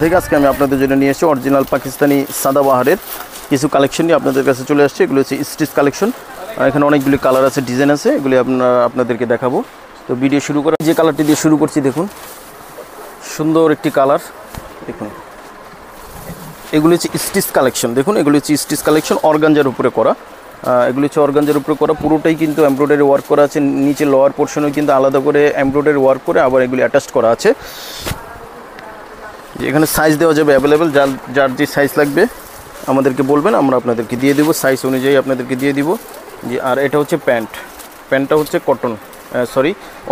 থেকে আজকে আমি আপনাদের জন্য নিয়ে এসেছি অরিজিনাল পাকিস্তানি সাদাবাহারের কিছু কালেকশন নিয়ে আপনাদের কাছে চলে আসছে। এগুলো হচ্ছে স্টিচ কালেকশন। এখানে অনেকগুলি কালার আছে, ডিজাইন আছে, এগুলি আপনাদেরকে দেখাবো। তো ভিডিও শুরু করা, যে কালারটি দিয়ে শুরু করছি দেখুন, সুন্দর একটি কালার। দেখুন এগুলি হচ্ছে স্টিচ কালেকশন। দেখুন এগুলি হচ্ছে স্টিচ কালেকশন, অর্গানজার উপরে করা। এগুলি হচ্ছে অর্গানজার উপরে করা, পুরোটাই কিন্তু এমব্রয়ডারি ওয়ার্ক করা আছে। নিচে লোয়ার পোর্শনেও কিন্তু আলাদা করে এমব্রয়ডারি ওয়ার্ক করে আবার এগুলি অ্যাটাচ করা আছে। এখানে সাইজ দেওয়া যাবে অ্যাভেলেবেল, যার যে সাইজ লাগবে আমাদেরকে বলবেন, আমরা আপনাদেরকে দিয়ে দেবো, সাইজ অনুযায়ী আপনাদেরকে দিয়ে দিব। যে আর এটা হচ্ছে প্যান্টটা হচ্ছে কটন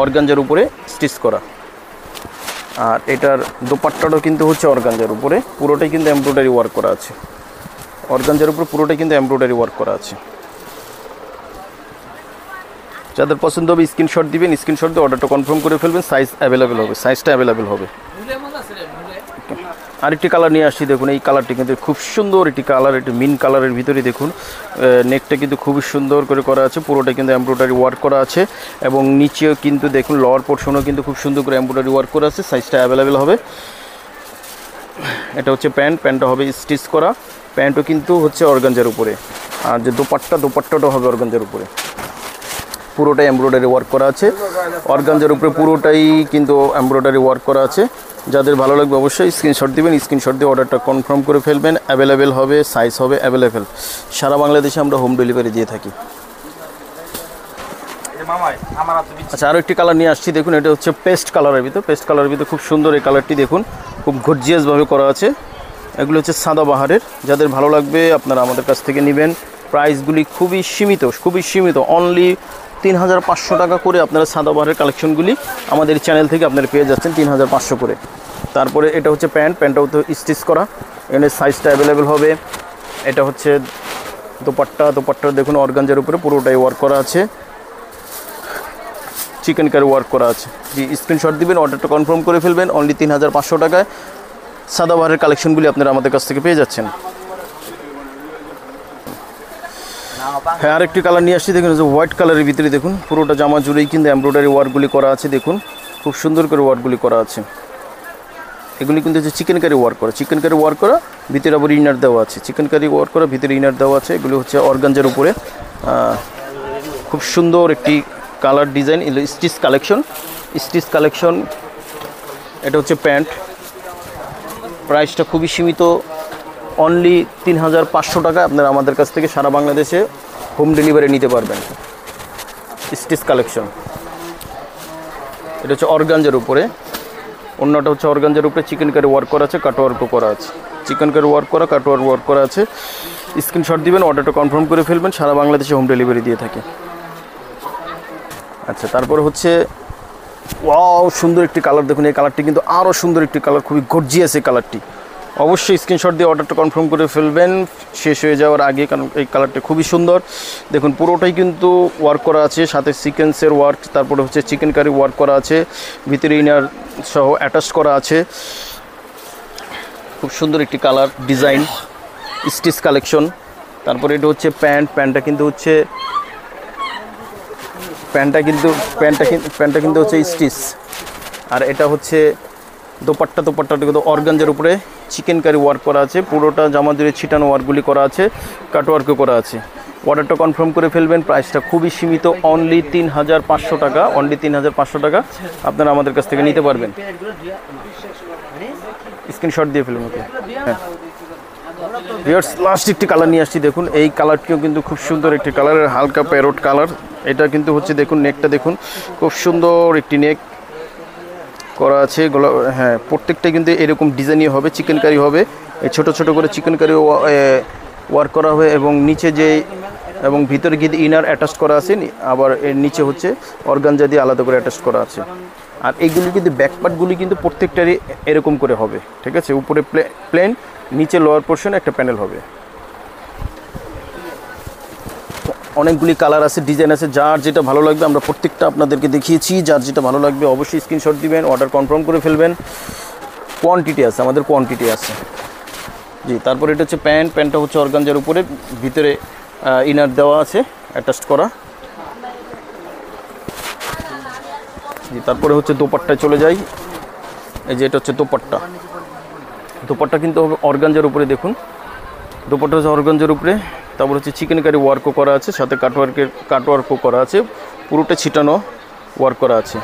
অর্গানজার উপরে স্টিচ করা। আর এটার দোপাট্টাটাও কিন্তু হচ্ছে অর্গানজার উপরে, পুরোটাই কিন্তু এমব্রয়ডারি ওয়ার্ক করা আছে। অর্গানজার উপরে পুরোটাই কিন্তু এমব্রয়ডারি ওয়ার্ক করা আছে। যাদের পছন্দ হবে স্ক্রিনশট দিবেন, স্ক্রিনশট দিয়ে অর্ডারটা কনফার্ম করে ফেলবেন। সাইজ অ্যাভেলেবেল হবে, সাইজটা অ্যাভেলেবেল হবে। আরেকটি কালার নিয়ে আসছি, দেখুন এই কালারটি কিন্তু খুব সুন্দর একটি কালার। এটি মিন কালারের ভিতরে দেখুন নেকটা কিন্তু খুবই সুন্দর করে করা আছে, পুরোটা কিন্তু এমব্রয়ডারি ওয়ার্ক করা আছে। এবং নিচেও কিন্তু দেখুন লোয়ার পোর্শনও কিন্তু খুব সুন্দর করে এমব্রয়ডারি ওয়ার্ক করা আছে। সাইজটা অ্যাভেলেবেল হবে। এটা হচ্ছে প্যান্টটা হবে স্টিচ করা, প্যান্টও কিন্তু হচ্ছে অর্গানজার উপরে। আর যে দোপাট্টাটাও হবে অর্গানজার উপরে, পুরোটাই এমব্রয়ডারি ওয়ার্ক করা আছে। অর্গানজার উপরে পুরোটাই কিন্তু এমব্রয়ডারি ওয়ার্ক করা আছে। যাদের ভালো লাগবে অবশ্যই স্ক্রিনশট দিবেন, স্ক্রিনশট দিয়ে অর্ডারটা কনফার্ম করে ফেলবেন। অ্যাভেলেবেল হবে, সাইজ হবে অ্যাভেলেবেল। সারা বাংলাদেশে আমরা হোম ডেলিভারি দিয়ে থাকি। আচ্ছা, আরও একটি কালার নিয়ে আসছি, দেখুন এটা হচ্ছে পেস্ট কালারের ভিতর, খুব সুন্দর এই কালারটি দেখুন, খুব গর্জিয়াসভাবে করা আছে। এগুলো হচ্ছে সাদাবাহারের, যাদের ভালো লাগবে আপনারা আমাদের কাছ থেকে নেবেন। প্রাইসগুলি খুবই সীমিত, অনলি 3500 টাকা করে আপনারা সাদাবাহারের কালেকশনগুলি আমাদের চ্যানেল থেকে আপনারা পেয়ে যাচ্ছেন 3500 করে। তারপরে এটা হচ্ছে প্যান্টটাও তো স্টিচ করা, এখানে সাইজটা অ্যাভেলেবেল হবে। এটা হচ্ছে দোপাট্টা দেখুন অর্গানজার উপরে পুরোটাই ওয়ার্ক করা আছে, চিকেন কারি ওয়ার্ক করা আছে। যে স্ক্রিনশট দিবেন, অর্ডারটা কনফার্ম করে ফেলবেন। অনলি 3500 টাকায় সাদাবাহারের কালেকশনগুলি আপনারা আমাদের কাছ থেকে পেয়ে যাচ্ছেন। হ্যাঁ, আরেকটি কালার নিয়ে আসছি, দেখুন যে হোয়াইট কালারের ভিতরে দেখুন পুরোটা জামা জুড়েই কিন্তু এমব্রয়ডারি ওয়ার্কগুলি করা আছে। দেখুন খুব সুন্দর করে ওয়ার্কগুলি করা আছে। এগুলি কিন্তু হচ্ছে চিকেন কারি ওয়ার্ক করা, ভিতরে আবার ইনার দেওয়া আছে। চিকেন কারি ওয়ার্ক করা, ভিতরে ইনার দেওয়া আছে। এগুলি হচ্ছে অর্গানজার উপরে খুব সুন্দর একটি কালার ডিজাইন। এগুলো স্টিচ কালেকশন। এটা হচ্ছে প্যান্ট, প্রাইসটা খুবই সীমিত, অনলি 3500 টাকা। আপনারা আমাদের কাছ থেকে সারা বাংলাদেশে হোম ডেলিভারি নিতে পারবেন। স্টিচ কালেকশন, এটা হচ্ছে অর্গানজার উপরে, অন্যটা হচ্ছে অর্গানজার উপরে চিকেন কারি ওয়ার্ক করা আছে, কাটওয়ার্কও করা আছে। কাটওয়ার্ক ওয়ার্ক করা আছে। স্ক্রিনশট দিবেন, অর্ডারটা কনফার্ম করে ফেলবেন। সারা বাংলাদেশে হোম ডেলিভারি দিয়ে থাকে। আচ্ছা, তারপর হচ্ছে ওয়াও সুন্দর একটি কালার, দেখুন এই কালারটি কিন্তু আরও সুন্দর একটি কালার, খুবই গর্জিয়াস এই কালারটি। অবশ্যই স্ক্রিনশট দিয়ে অর্ডারটা কনফার্ম করে ফেলবেন শেষ হয়ে যাওয়ার আগে, কারণ এই কালারটা খুবই সুন্দর। দেখুন পুরোটাই কিন্তু ওয়ার্ক করা আছে, সাথে সিকোয়েন্সের ওয়ার্ক, তারপরে হচ্ছে চিকেন কারি ওয়ার্ক করা আছে, ভিতরে ইনার সহ অ্যাটাচ করা আছে। খুব সুন্দর একটি কালার ডিজাইন, স্টিচ কালেকশন। তারপরে এটা হচ্ছে প্যান্টটা কিন্তু হচ্ছে স্টিচ। আর এটা হচ্ছে দোপাট্টাটা কিন্তু অর্গানজার উপরে চিকেন কারি ওয়ার্ক করা আছে, পুরোটা জামা জুড়ে ছিটানো ওয়ার্কগুলি করা আছে, কাটওয়ার্কও করা আছে। অর্ডারটা কনফার্ম করে ফেলবেন। প্রাইসটা খুবই সীমিত, অনলি 3500 টাকা। আপনারা আমাদের কাছ থেকে নিতে পারবেন। স্ক্রিনশট দিয়ে ফেলুন। ওকে, হ্যাঁ ভিউয়ার্স, লাস্ট একটি কালার নিয়ে আসছি, দেখুন এই কালারটিও কিন্তু খুব সুন্দর একটি কালারের, হালকা প্যারোট কালার। এটা কিন্তু হচ্ছে দেখুন নেকটা দেখুন, খুব সুন্দর একটি নেক করা আছে। হ্যাঁ, প্রত্যেকটা কিন্তু এরকম ডিজাইনই হবে, চিকেন কারি হবে, ছোট করে চিকেন কারি ওয়ার্ক করা হবে। এবং নিচে এবং ভিতরে কিন্তু ইনার অ্যাটাচ করা আছে, আবার এর নিচে হচ্ছে অর্গানজা দিয়ে আলাদা করে অ্যাটাচ করা আছে। আর এইগুলি কিন্তু ব্যাকপার্টগুলি কিন্তু প্রত্যেকটারই এরকম করে হবে, ঠিক আছে। উপরে প্লেন, নিচে লোয়ার পোর্শনে একটা প্যানেল হবে। অনেকগুলি কালার আছে, ডিজাইন আছে, যার যেটা ভালো লাগবে আমরা প্রত্যেকটা আপনাদেরকে দেখিয়েছি। যার যেটা ভালো লাগবে অবশ্যই স্ক্রিনশট দিবেন, অর্ডার কনফার্ম করে ফেলবেন। আমাদের কোয়ান্টিটি আছে। জি, তারপর এটা হচ্ছে প্যান্টটা হচ্ছে অর্গানজার উপরে, ভিতরে ইনার দেওয়া আছে অ্যাটাচ করা। জি, তারপরে হচ্ছে দোপাট্টায় চলে যাই। এই যে এটা হচ্ছে দোপাট্টা, দোপাট্টা কিন্তু হবে অর্গানজার উপরে, দেখুন দোপাট্টা হচ্ছে অর্গানজার উপরে। তারপর হচ্ছে চিকেন কারি ওয়ার্কও করা আছে, সাথে কাটওয়ার্কও করা আছে, পুরোটা ছিটানো ওয়ার্ক করা আছে।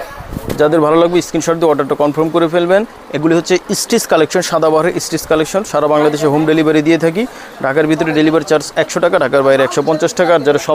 যাদের ভালো লাগবে স্ক্রিনশট দিয়ে অর্ডারটা কনফার্ম করে ফেলবেন। এগুলি হচ্ছে স্টিচ কালেকশন, সাদাবাহারের স্টিচ কালেকশন। সারা বাংলাদেশে হোম ডেলিভারি দিয়ে থাকি। ঢাকার ভিতরে ডেলিভারি চার্জ 100 টাকা, ঢাকার বাইরে 150 টাকা। আর যারা